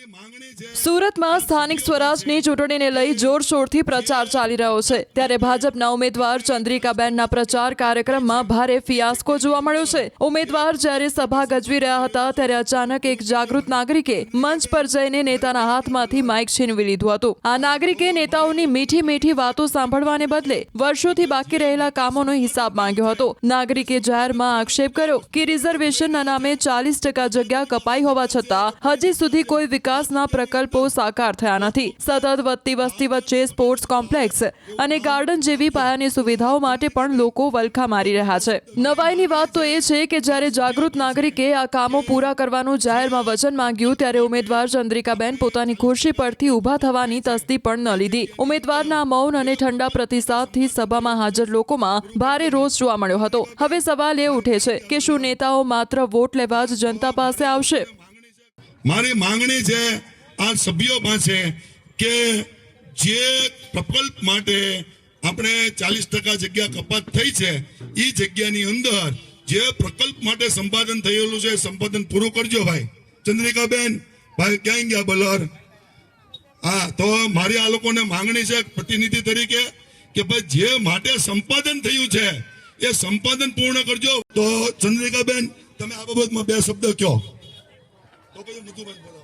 સુરતમાં સ્થાનિક સ્વરાજની ચૂંટણીને લઈ જોરશોરથી પ્રચાર ચાલી રહ્યો છે, ત્યારે ભાજપના ઉમેદવાર ચંદ્રિકાબેનના પ્રચાર કાર્યક્રમમાં ભારે ફિયાસ્કો જોવા મળ્યો છે। ઉમેદવાર જ્યારે સભા ગજવી રહ્યા હતા ત્યારે અચાનક એક જાગૃત નાગરિકે મંચ પર જઈને નેતાના હાથમાંથી માઇક છીનવી લીધું હતું। આ નાગરિકે નેતાઓની મીઠી મીઠી વાતો સાંભળવાને બદલે વર્ષોથી બાકી રહેલા કામોનો હિસાબ માંગ્યો હતો। નાગરિકે જાહેરમાં આક્ષેપ કર્યો કે રિઝર્વેશનના નામે 40% જગ્યા કપાઈ હોવા છતાં હજી સુધી કોઈ વિકાસના પ્રકલ્પો સાકાર થયા નથી। સતત વધતી વસ્તી વચ્ચે સ્પોર્ટ્સ કોમ્પ્લેક્સ અને ગાર્ડન જેવી પાયાની સુવિધાઓ માટે પણ લોકો વલખા મારી રહ્યા છે। નવાઈની વાત તો એ છે કે જ્યારે જાગૃત નાગરિકે આ કામો પૂરા કરવાનું જાહેરમાં વચન માંગ્યું ત્યારે ઉમેદવાર ચંદ્રિકાબેન પોતાની ખુરશી પરથી ઊભા થવાની તસ્દી પણ ન લીધી। ઉમેદવારના મૌન અને ઠંડા પ્રતિસાદથી સભામાં હાજર લોકોમાં ભારે રોષ જોવા મળ્યો હતો। હવે સવાલ એ ઉઠે છે કે શું નેતાઓ માત્ર વોટ લેવા જ જનતા પાસે આવશે? મારી માંગણી છે આ સભ્યો પાસે કે જે પ્રકલ્પ માટે આપણે 40% જગ્યા કપાત થઈ છે એ જગ્યાની અંદર જે પ્રકલ્પ માટે સંપાદન થયેલું છે સંપાદન પૂરું કરજો ભાઈ। ચંદ્રિકાબેન ભાઈ ક્યાં ગયા બલર? હા, તો મારી આ લોકોને માંગણી છે પ્રતિનિધિ તરીકે કે ભાઈ જે માટે સંપાદન થયું છે એ સંપાદન પૂર્ણ કરજો। તો ચંદ્રિકાબેન તમે આ બાબતમાં બે શબ્દ કહો તો પછી મધુભાઈ